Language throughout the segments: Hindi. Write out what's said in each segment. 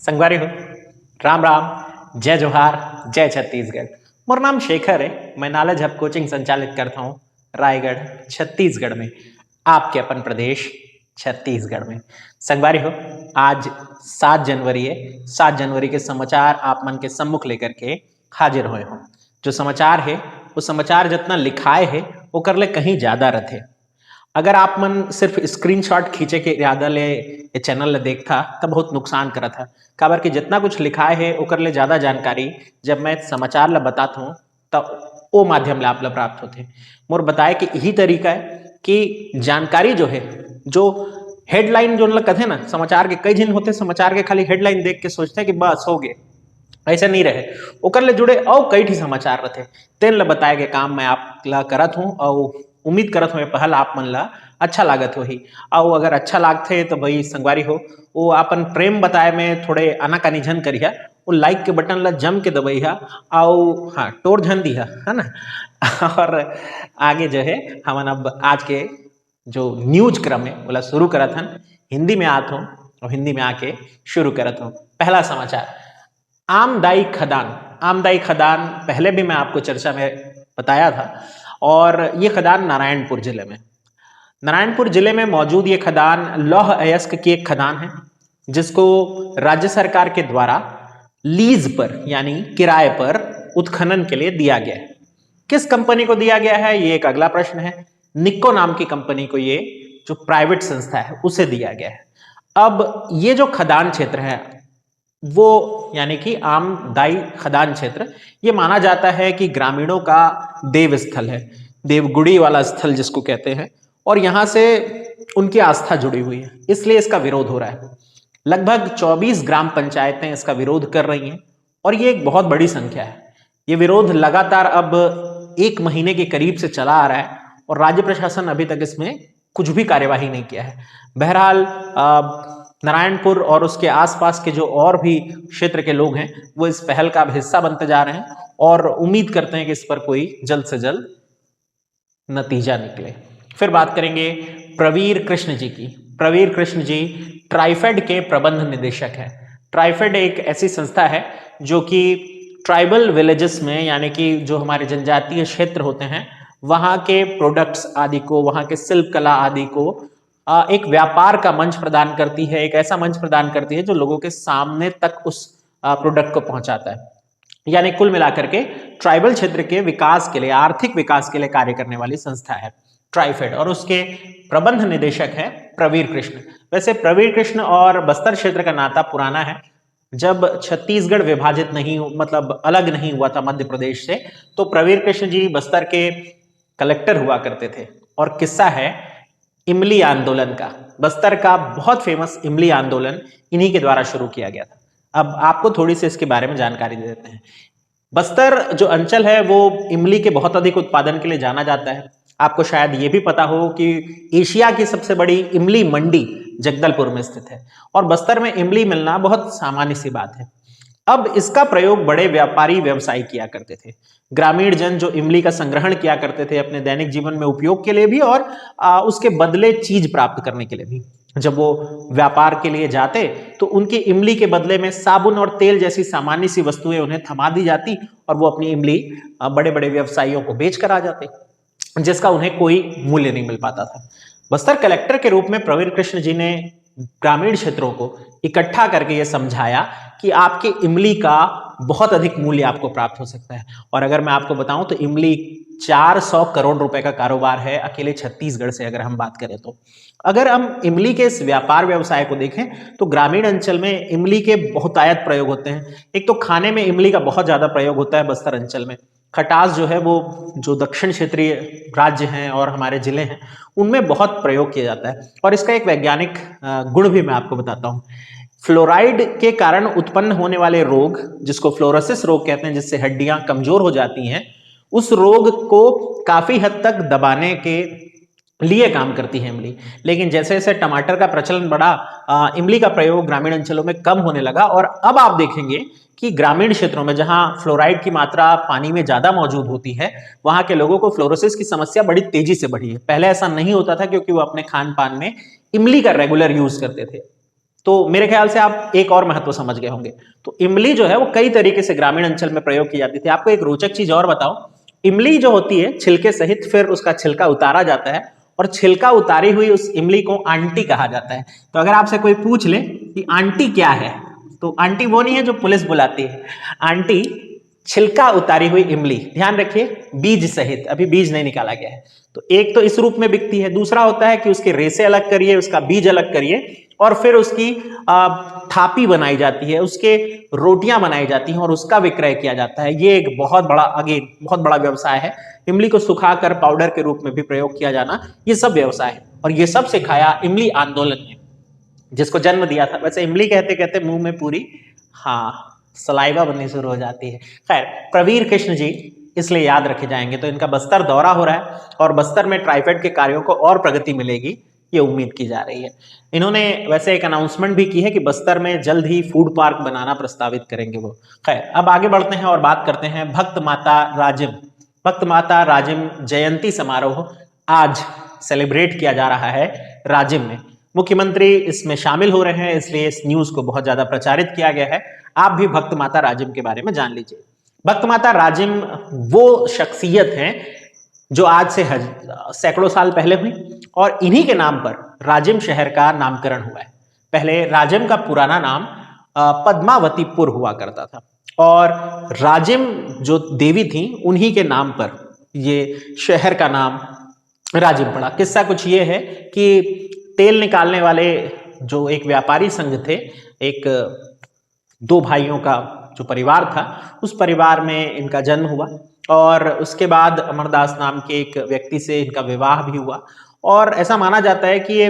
संगवारी हो, राम राम, जय जोहार, जय छत्तीसगढ़। मोर नाम शेखर है। मैं नॉलेज हब कोचिंग संचालित करता हूँ रायगढ़ छत्तीसगढ़ में, आपके अपन प्रदेश छत्तीसगढ़ में। संगवारी हो, आज 7 जनवरी है। 7 जनवरी के समाचार आप मन के सम्मुख लेकर के हाजिर हुए हों। जो समाचार है वो समाचार जितना लिखाए है वो कर ले कहीं ज़्यादा रथे। अगर आप मन सिर्फ स्क्रीनशॉट खींचे के इरादा ले ये चैनल ले देखता तब बहुत नुकसान करा था। काबर कि जितना कुछ लिखाए है ओकर ले ज़्यादा जानकारी जब मैं समाचार ला बताता हूँ तब वो माध्यम ले आप ला प्राप्त होते। मोर बताए कि यही तरीका है कि जानकारी जो है, जो हेडलाइन जो कहते ना, समाचार के कई दिन होते समाचार के खाली हेडलाइन देख के सोचते हैं कि बस हो गए, ऐसा नहीं रहे। ओकर ले जुड़े और कई ठी समाचार रहते तेन ला बताए के काम मैं आप ला करत हूँ और उम्मीद करत हूँ पहल आप मन ला अच्छा लागत होही। और अगर अच्छा लागथे तो भाई संगवारी हो, वो अपन प्रेम बताए में थोड़े आनाकानी झन करिहा, वो लाइक के बटन ला जम के दबइहा और हाँ टोर झन दिहा, है ना। और आगे जो है हमन अब आज के जो न्यूज क्रम है बोला शुरू करत हन। हिंदी में आत हूँ और हिंदी में आके शुरू करत हूँ। पहला समाचार, आमदाई खदान। आमदाई खदान पहले भी मैं आपको चर्चा में बताया था और ये खदान नारायणपुर जिले में, नारायणपुर जिले में मौजूद ये खदान लौह अयस्क की एक खदान है जिसको राज्य सरकार के द्वारा लीज पर यानी किराए पर उत्खनन के लिए दिया गया है। किस कंपनी को दिया गया है ये एक अगला प्रश्न है। निक्को नाम की कंपनी को ये जो प्राइवेट संस्था है उसे दिया गया है। अब ये जो खदान क्षेत्र है वो यानी कि आमदाई खदान क्षेत्र, ये माना जाता है कि ग्रामीणों का देव स्थल है, देवगुड़ी वाला स्थल जिसको कहते हैं, और यहाँ से उनकी आस्था जुड़ी हुई है, इसलिए इसका विरोध हो रहा है। लगभग 24 ग्राम पंचायतें इसका विरोध कर रही हैं और ये एक बहुत बड़ी संख्या है। ये विरोध लगातार अब 1 महीने के करीब से चला आ रहा है और राज्य प्रशासन अभी तक इसमें कुछ भी कार्यवाही नहीं किया है। बहरहाल नारायणपुर और उसके आसपास के जो और भी क्षेत्र के लोग हैं वो इस पहल का हिस्सा बनते जा रहे हैं और उम्मीद करते हैं कि इस पर कोई जल्द से जल्द नतीजा निकले। फिर बात करेंगे प्रवीर कृष्ण जी की। प्रवीर कृष्ण जी ट्राइफेड के प्रबंध निदेशक हैं। ट्राइफेड एक ऐसी संस्था है जो कि ट्राइबल विलेजेस में, यानी कि जो हमारे जनजातीय क्षेत्र होते हैं वहाँ के प्रोडक्ट्स आदि को, वहाँ के शिल्प कला आदि को एक व्यापार का मंच प्रदान करती है, एक ऐसा मंच प्रदान करती है जो लोगों के सामने तक उस प्रोडक्ट को पहुंचाता है। यानी कुल मिलाकर के ट्राइबल क्षेत्र के विकास के लिए, आर्थिक विकास के लिए कार्य करने वाली संस्था है ट्राइफेड, और उसके प्रबंध निदेशक है प्रवीर कृष्ण। वैसे प्रवीर कृष्ण और बस्तर क्षेत्र का नाता पुराना है। जब छत्तीसगढ़ विभाजित नहीं, मतलब अलग नहीं हुआ था मध्य प्रदेश से, तो प्रवीर कृष्ण जी बस्तर के कलेक्टर हुआ करते थे। और किस्सा है इमली आंदोलन का। बस्तर का बहुत फेमस इमली आंदोलन इन्हीं के द्वारा शुरू किया गया था। अब आपको थोड़ी सी इसके बारे में जानकारी दे देते हैं। बस्तर जो अंचल है वो इमली के बहुत अधिक उत्पादन के लिए जाना जाता है। आपको शायद ये भी पता हो कि एशिया की सबसे बड़ी इमली मंडी जगदलपुर में स्थित है और बस्तर में इमली मिलना बहुत सामान्य सी बात है। अब इसका प्रयोग बड़े व्यापारी व्यवसायी किया करते थे। ग्रामीण जन जो इमली का संग्रहण किया करते थे अपने दैनिक जीवन में उपयोग के लिए भी और उसके बदले चीज प्राप्त करने के लिए भी। जब वो व्यापार के लिए जाते तो उनकी इमली के बदले में साबुन और तेल जैसी सामान्य सी वस्तुएं उन्हें थमा दी जाती और वो अपनी इमली बड़े बड़े व्यवसायियों को बेच कर आ जाते, जिसका उन्हें कोई मूल्य नहीं मिल पाता था। बस्तर कलेक्टर के रूप में प्रवीर कृष्ण जी ने ग्रामीण क्षेत्रों को इकट्ठा करके ये समझाया कि आपके इमली का बहुत अधिक मूल्य आपको प्राप्त हो सकता है। और अगर मैं आपको बताऊं तो इमली 400 करोड़ रुपए का कारोबार है अकेले छत्तीसगढ़ से अगर हम बात करें तो। अगर हम इमली के इस व्यापार व्यवसाय को देखें तो ग्रामीण अंचल में इमली के बहुतायत प्रयोग होते हैं। एक तो खाने में इमली का बहुत ज्यादा प्रयोग होता है बस्तर अंचल में। खटास जो है वो जो दक्षिण क्षेत्रीय राज्य हैं और हमारे जिले हैं उनमें बहुत प्रयोग किया जाता है। और इसका एक वैज्ञानिक गुण भी मैं आपको बताता हूँ। फ्लोराइड के कारण उत्पन्न होने वाले रोग, जिसको फ्लोरोसिस रोग कहते हैं, जिससे हड्डियां कमजोर हो जाती हैं, उस रोग को काफी हद तक दबाने के लिए काम करती है इमली। लेकिन जैसे जैसे टमाटर का प्रचलन बढ़ा, इमली का प्रयोग ग्रामीण अंचलों में कम होने लगा और अब आप देखेंगे कि ग्रामीण क्षेत्रों में जहां फ्लोराइड की मात्रा पानी में ज्यादा मौजूद होती है वहां के लोगों को फ्लोरोसिस की समस्या बड़ी तेजी से बढ़ी है। पहले ऐसा नहीं होता था क्योंकि वो अपने खान पान में इमली का रेगुलर यूज करते थे। तो मेरे ख्याल से आप एक और महत्व समझ गए होंगे। तो इमली जो है वो कई तरीके से ग्रामीण अंचल में प्रयोग की जाती थी। आपको एक रोचक चीज और बताओ, इमली जो होती है छिलके सहित फिर उसका छिलका उतारा जाता है और छिलका उतारी हुई उस इमली को आंटी कहा जाता है। तो अगर आपसे कोई पूछ ले कि आंटी क्या है, तो आंटी वो नहीं है जो पुलिस बुलाती है, आंटी छिलका उतारी हुई इमली। ध्यान रखिए बीज सहित, अभी बीज नहीं निकाला गया है। तो एक तो इस रूप में बिकती है, दूसरा होता है कि उसके रेसे अलग करिए, उसका बीज अलग करिए और फिर उसकी थापी बनाई जाती है, उसके रोटियां बनाई जाती हैं और उसका विक्रय किया जाता है। ये एक बहुत बड़ा व्यवसाय है। इमली को सुखाकर पाउडर के रूप में भी प्रयोग किया जाना, ये सब व्यवसाय है और ये सब सिखाया इमली आंदोलन ने, जिसको जन्म दिया था। वैसे इमली कहते कहते मुंह में पूरी सलाइवा बननी शुरू हो जाती है। खैर, प्रवीर कृष्ण जी इसलिए याद रखे जाएंगे। तो इनका बस्तर दौरा हो रहा है और बस्तर में ट्राइफेड के कार्यों को और प्रगति मिलेगी, ये उम्मीद की जा रही है। इन्होंने वैसे एक अनाउंसमेंट भी की है कि बस्तर में जल्द ही फूड पार्क बनाना प्रस्तावित करेंगे वो। खैर, अब आगे बढ़ते हैं और बात करते हैं भक्त माता राजिम। भक्त माता राजिम जयंती समारोह आज सेलिब्रेट किया जा रहा है राजिम में। मुख्यमंत्री इसमें शामिल हो रहे हैं, इसलिए इस न्यूज को बहुत ज्यादा प्रचारित किया गया है। आप भी भक्त माता राजिम के बारे में जान लीजिए। भक्त माता राजिम वो शख्सियत हैं जो आज से सैकड़ों साल पहले हुई और इन्हीं के नाम पर राजिम शहर का नामकरण हुआ है। पहले राजिम का पुराना नाम पद्मावतीपुर हुआ करता था और राजिम जो देवी थी उन्हीं के नाम पर ये शहर का नाम राजिम पड़ा। किस्सा कुछ ये है कि तेल निकालने वाले जो एक व्यापारी संघ थे, एक दो भाइयों का जो परिवार था, उस परिवार में इनका जन्म हुआ और उसके बाद अमरदास नाम के एक व्यक्ति से इनका विवाह भी हुआ। और ऐसा माना जाता है कि ये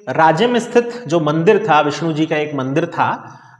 राजिम स्थित जो मंदिर था, विष्णु जी का एक मंदिर था,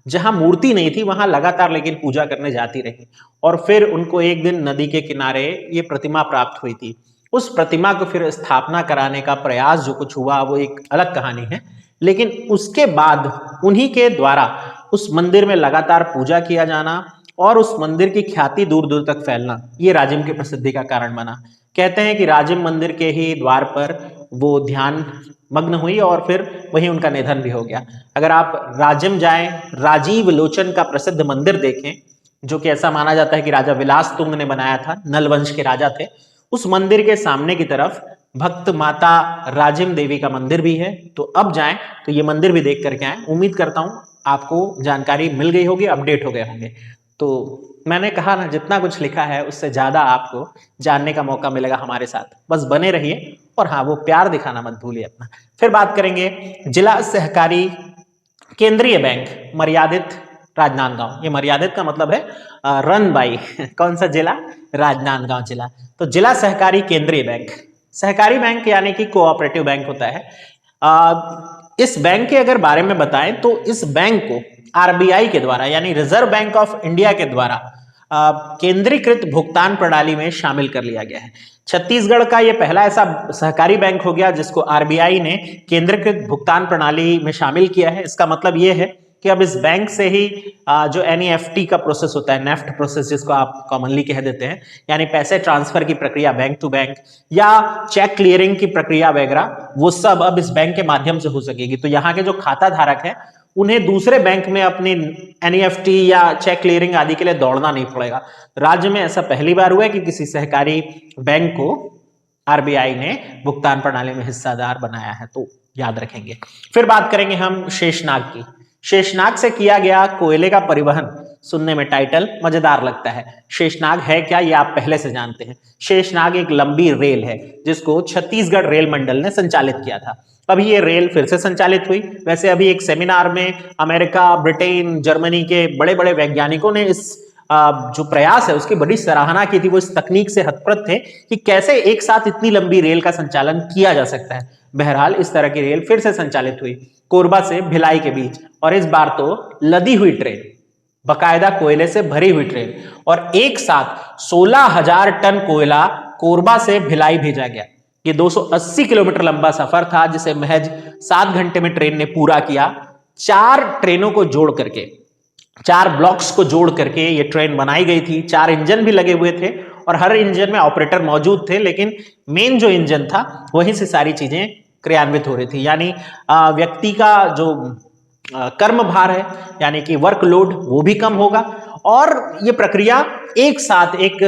जहां मूर्ति नहीं थी वहां लगातार लेकिन पूजा करने जाती रही और फिर उनको एक दिन नदी के किनारे ये प्रतिमा प्राप्त हुई थी। उस प्रतिमा को फिर स्थापना कराने का प्रयास जो कुछ हुआ वो एक अलग कहानी है, लेकिन उसके बाद उन्हीं के द्वारा उस मंदिर में लगातार पूजा किया जाना और उस मंदिर की ख्याति दूर दूर तक फैलना, ये राजिम की प्रसिद्धि का कारण बना। कहते हैं कि राजिम मंदिर के ही द्वार पर वो ध्यान मग्न हुई और फिर वहीं उनका निधन भी हो गया। अगर आप राजिम जाएं, राजीव लोचन का प्रसिद्ध मंदिर देखें, जो कि ऐसा माना जाता है कि राजा विलास तुंग ने बनाया था, नल वंश के राजा थे। उस मंदिर के सामने की तरफ भक्त माता राजिम देवी का मंदिर भी है। तो अब जाएं तो ये मंदिर भी देख करके आए। उम्मीद करता हूं आपको जानकारी मिल गई होगी, अपडेट हो गए होंगे। तो मैंने कहा ना, जितना कुछ लिखा है उससे ज्यादा आपको जानने का मौका मिलेगा हमारे साथ। बस बने रहिए और हाँ, वो प्यार दिखाना मत भूलिए अपना। फिर बात करेंगे जिला सहकारी केंद्रीय बैंक मर्यादित राजनांदगांव। ये मर्यादित का मतलब है रन बाई कौन सा जिला? राजनांदगांव जिला। तो जिला सहकारी केंद्रीय बैंक, सहकारी बैंक यानी कि कोऑपरेटिव बैंक होता है। इस बैंक के अगर बारे में बताएं तो इस बैंक को आरबीआई के द्वारा यानी रिजर्व बैंक ऑफ इंडिया के द्वारा केंद्रीकृत भुगतान प्रणाली में शामिल कर लिया गया है। छत्तीसगढ़ का यह पहला ऐसा सहकारी बैंक हो गया जिसको आरबीआई ने केंद्रीकृत भुगतान प्रणाली में शामिल किया है। इसका मतलब यह है कि अब इस बैंक से ही जो एनईएफटी का प्रोसेस होता है, नेफ्ट प्रोसेस जिसको आप कॉमनली कह देते हैं, यानी पैसे ट्रांसफर की प्रक्रिया बैंक टू बैंक या चेक क्लियरिंग की प्रक्रिया वगैरह, वो सब अब इस बैंक के माध्यम से हो सकेगी। तो यहाँ के जो खाता धारक है उन्हें दूसरे बैंक में अपनी एनईएफटी या चेक क्लियरिंग आदि के लिए दौड़ना नहीं पड़ेगा। राज्य में ऐसा पहली बार हुआ है कि किसी सहकारी बैंक को आरबीआई ने भुगतान प्रणाली में हिस्सेदार बनाया है, तो याद रखेंगे। फिर बात करेंगे हम शेषनाग की। शेषनाग से किया गया कोयले का परिवहन, सुनने में टाइटल मजेदार लगता है। शेषनाग है क्या, ये आप पहले से जानते हैं। शेषनाग एक लंबी रेल है जिसको छत्तीसगढ़ रेल मंडल ने संचालित किया था। अभी ये रेल फिर से संचालित हुई। वैसे अभी एक सेमिनार में अमेरिका, ब्रिटेन, जर्मनी के बड़े बड़े वैज्ञानिकों ने इस जो प्रयास है उसकी बड़ी सराहना की थी। वो इस तकनीक से हतप्रत थे कि कैसे एक साथ इतनी लंबी रेल का संचालन किया जा सकता है। बहरहाल इस तरह की रेल फिर से संचालित हुई कोरबा से भिलाई के बीच, और इस बार तो लदी हुई ट्रेन, बकायदा कोयले से भरी हुई ट्रेन, और एक साथ 16,000 टन कोयला कोरबा से भिलाई भेजा गया। ये 280 किलोमीटर लंबा सफर था जिसे महज 7 घंटे में ट्रेन ने पूरा किया। 4 ट्रेनों को जोड़ करके, 4 ब्लॉक्स को जोड़ करके ये ट्रेन बनाई गई थी। 4 इंजन भी लगे हुए थे और हर इंजन में ऑपरेटर मौजूद थे, लेकिन मेन जो इंजन था वहीं से सारी चीजें क्रियान्वित हो रही थी। यानी व्यक्ति का जो कर्म भार है, यानी कि वर्कलोड, वो भी कम होगा और ये प्रक्रिया एक साथ एक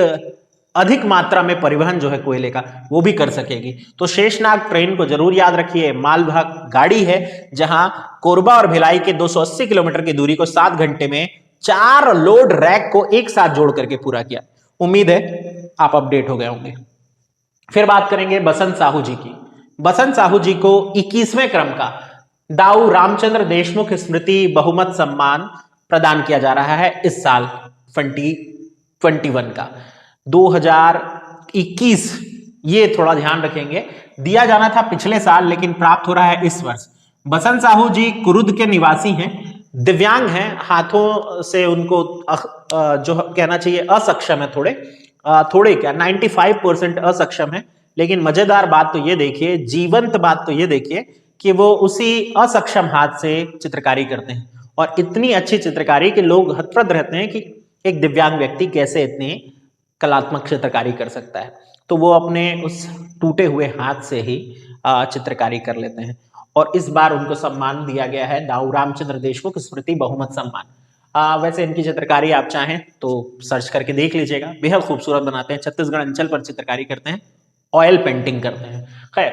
अधिक मात्रा में परिवहन जो है कोयले का वो भी कर सकेगी। तो शेषनाग ट्रेन को जरूर याद रखिए, मालवाहक गाड़ी है जहां कोरबा और भिलाई के 280 किलोमीटर की दूरी को 7 घंटे में 4 लोड रैक को एक साथ जोड़ करके पूरा किया। उम्मीद है आप अपडेट हो गए होंगे। फिर बात करेंगे बसंत साहू जी की। बसंत साहू जी को 21वें क्रम का दाऊ रामचंद्र देशमुख स्मृति बहुमत सम्मान प्रदान किया जा रहा है इस साल 2021 का। 2021 ये थोड़ा ध्यान रखेंगे, दिया जाना था पिछले साल लेकिन प्राप्त हो रहा है इस वर्ष। बसंत साहू जी कुरुद के निवासी हैं, दिव्यांग हैं, हाथों से उनको जो कहना चाहिए असक्षम है, थोड़े क्या 95% असक्षम है। लेकिन मजेदार बात तो ये देखिए, जीवंत बात तो ये देखिए कि वो उसी असक्षम हाथ से चित्रकारी करते हैं और इतनी अच्छी चित्रकारी कि लोग हतप्रद रहते हैं कि एक दिव्यांग व्यक्ति कैसे इतनी कलात्मक चित्रकारी कर सकता है। तो वो अपने उस टूटे हुए हाथ से ही चित्रकारी कर लेते हैं और इस बार उनको सम्मान दिया गया है दाऊ रामचंद्र देशमुख स्मृति बहुमत सम्मान। वैसे इनकी चित्रकारी आप चाहें तो सर्च करके देख लीजिएगा, बेहद खूबसूरत बनाते हैं। छत्तीसगढ़ अंचल पर चित्रकारी करते हैं, ऑयल पेंटिंग करते हैं। खैर,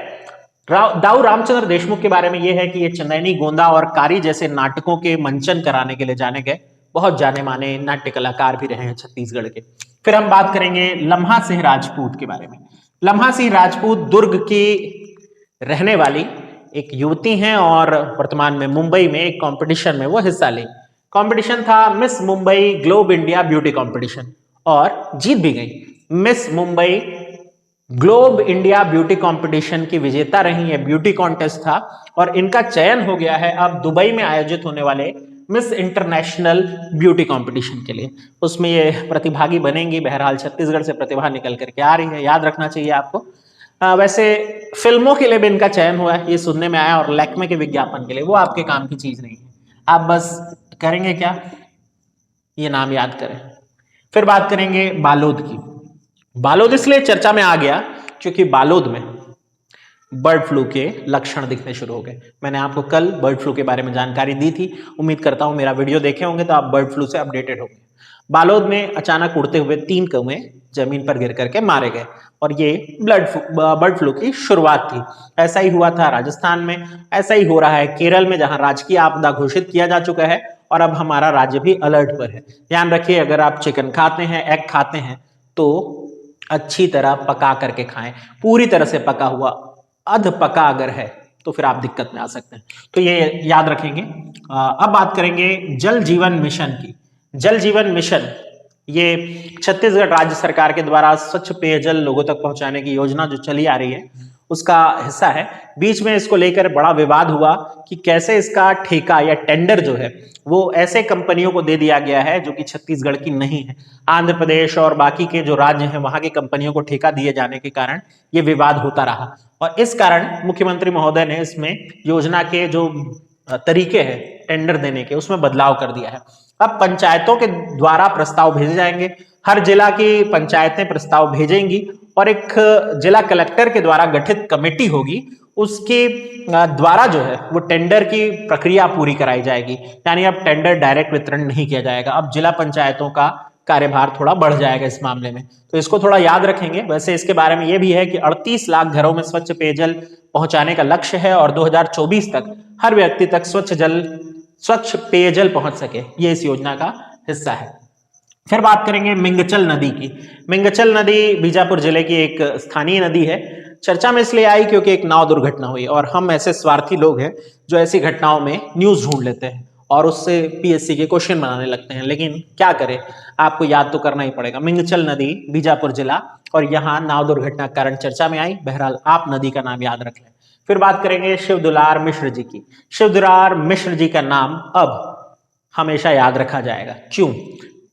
दाऊ रामचंद्र देशमुख के बारे में यह है कि ये चंदैनी, गोंदा और कारी जैसे नाटकों के मंचन कराने के लिए जाने गए बहुत जाने माने नाट्य कलाकार भी रहे हैं छत्तीसगढ़ के। फिर हम बात करेंगे लम्हा सिंह राजपूत के बारे में। लम्हा सिंह राजपूत दुर्ग की रहने वाली एक युवती हैं और वर्तमान में मुंबई में एक कंपटीशन में वो हिस्सा ली। कंपटीशन था miss Mumbai globe India beauty competition और जीत भी गई। Miss Mumbai globe India beauty competition की विजेता रही है, ब्यूटी कॉन्टेस्ट था और इनका चयन हो गया है अब दुबई में आयोजित होने वाले मिस इंटरनेशनल ब्यूटी कंपटीशन के लिए। उसमें ये प्रतिभागी बनेंगी। बहरहाल छत्तीसगढ़ से प्रतिभा निकल करके आ रही है, याद रखना चाहिए आपको। वैसे फिल्मों के लिए भी इनका चयन हुआ है, ये सुनने में आया, और लैक्मे के विज्ञापन के लिए। वो आपके काम की चीज नहीं है, आप बस करेंगे क्या, ये नाम याद करें। फिर बात करेंगे बालोद की। बालोद इसलिए चर्चा में आ गया क्योंकि बालोद में बर्ड फ्लू के लक्षण दिखने शुरू हो गए। मैंने आपको कल बर्ड फ्लू के बारे में जानकारी दी थी, उम्मीद करता हूं मेरा वीडियो देखे होंगे तो आप बर्ड फ्लू से अपडेटेड होंगे। बालोद में अचानक उड़ते हुए 3 कौवे जमीन पर गिर करके मारे गए और ये बर्ड फ्लू की शुरुआत थी। ऐसा ही हुआ था राजस्थान में, ऐसा ही हो रहा है केरल में जहां राजकीय आपदा घोषित किया जा चुका है और अब हमारा राज्य भी अलर्ट पर है। ध्यान रखिए, अगर आप चिकन खाते हैं, एग खाते हैं तो अच्छी तरह पका करके खाएं, पूरी तरह से पका हुआ, अध पका अगर है तो फिर आप दिक्कत में आ सकते हैं, तो ये याद रखेंगे। अब बात करेंगे जल जीवन मिशन की। जल जीवन मिशन ये छत्तीसगढ़ राज्य सरकार के द्वारा स्वच्छ पेयजल लोगों तक पहुंचाने की योजना जो चली आ रही है उसका हिस्सा है। बीच में इसको लेकर बड़ा विवाद हुआ कि कैसे इसका ठेका या टेंडर जो है वो ऐसे कंपनियों को दे दिया गया है जो कि छत्तीसगढ़ की नहीं है। आंध्र प्रदेश और बाकी के जो राज्य हैं वहां की कंपनियों को ठेका दिए जाने के कारण ये विवाद होता रहा और इस कारण मुख्यमंत्री महोदय ने इसमें योजना के जो तरीके हैं टेंडर देने के उसमें बदलाव कर दिया है। अब पंचायतों के द्वारा प्रस्ताव भेजे जाएंगे, हर जिला की पंचायतें प्रस्ताव भेजेंगी और एक जिला कलेक्टर के द्वारा गठित कमेटी होगी, उसके द्वारा जो है वो टेंडर की प्रक्रिया पूरी कराई जाएगी। यानी अब टेंडर डायरेक्ट वितरण नहीं किया जाएगा, अब जिला पंचायतों का कार्यभार थोड़ा बढ़ जाएगा इस मामले में, तो इसको थोड़ा याद रखेंगे। वैसे इसके बारे में ये भी है कि 38 लाख घरों में स्वच्छ पेयजल पहुंचाने का लक्ष्य है और 2024 तक हर व्यक्ति तक स्वच्छ पेयजल पहुंच सके, ये इस योजना का हिस्सा है। फिर बात करेंगे मिंगचल नदी की। मिंगचल नदी बीजापुर जिले की एक स्थानीय नदी है। चर्चा में इसलिए आई क्योंकि एक नाव दुर्घटना हुई और हम ऐसे स्वार्थी लोग हैं जो ऐसी घटनाओं में न्यूज ढूंढ लेते हैं और उससे पीएससी के क्वेश्चन बनाने लगते हैं, लेकिन क्या करें, आपको याद तो करना ही पड़ेगा। मिंगचल नदी बीजापुर जिला और यहाँ नाव दुर्घटना के कारण चर्चा में आई। बहरहाल आप नदी का नाम याद रख लें। फिर बात करेंगे शिवदुलार मिश्र जी की। शिवदुलार मिश्र जी का नाम अब हमेशा याद रखा जाएगा। क्यों?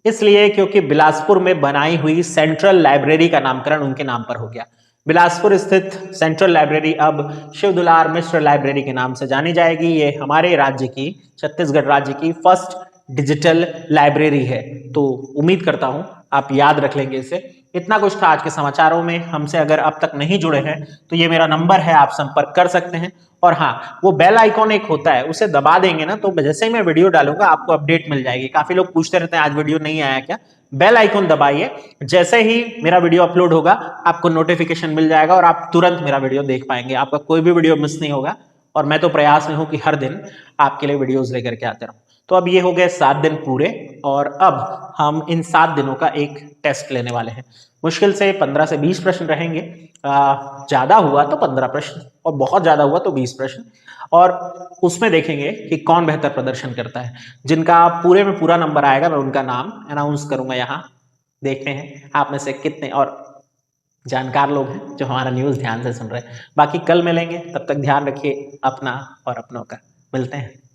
इसलिए क्योंकि बिलासपुर में बनाई हुई सेंट्रल लाइब्रेरी का नामकरण उनके नाम पर हो गया। बिलासपुर स्थित सेंट्रल लाइब्रेरी अब शिवदुलार मिश्र लाइब्रेरी के नाम से जानी जाएगी। ये हमारे राज्य की, छत्तीसगढ़ राज्य की फर्स्ट डिजिटल लाइब्रेरी है, तो उम्मीद करता हूं आप याद रख लेंगे इसे। इतना कुछ था आज के समाचारों में। हमसे अगर अब तक नहीं जुड़े हैं तो ये मेरा नंबर है, आप संपर्क कर सकते हैं। और हाँ, वो बेल आइकॉन एक होता है, उसे दबा देंगे ना तो जैसे ही मैं वीडियो डालूंगा आपको अपडेट मिल जाएगी। काफी लोग पूछते रहते हैं आज वीडियो नहीं आया क्या, बेल आइकॉन दबाइए, जैसे ही मेरा वीडियो अपलोड होगा आपको नोटिफिकेशन मिल जाएगा और आप तुरंत मेरा वीडियो देख पाएंगे, आपका कोई भी वीडियो मिस नहीं होगा। और मैं तो प्रयास में हूं कि हर दिन आपके लिए वीडियोस लेकर के आते रहूं। तो अब ये हो गए 7 दिन पूरे, और अब हम इन 7 दिनों का एक टेस्ट लेने वाले हैं। मुश्किल से 15 से 20 प्रश्न रहेंगे, ज्यादा हुआ तो 15 प्रश्न और बहुत ज्यादा हुआ तो 20 प्रश्न। और उसमें देखेंगे कि कौन बेहतर प्रदर्शन करता है। जिनका पूरे में पूरा नंबर आएगा मैं उनका नाम अनाउंस करूंगा यहाँ। देखते हैं आप में से कितने और जानकार लोग हैं जो हमारा न्यूज़ ध्यान से सुन रहे हैं। बाकी कल मिलेंगे, तब तक ध्यान रखिए अपना और अपनों का। मिलते हैं।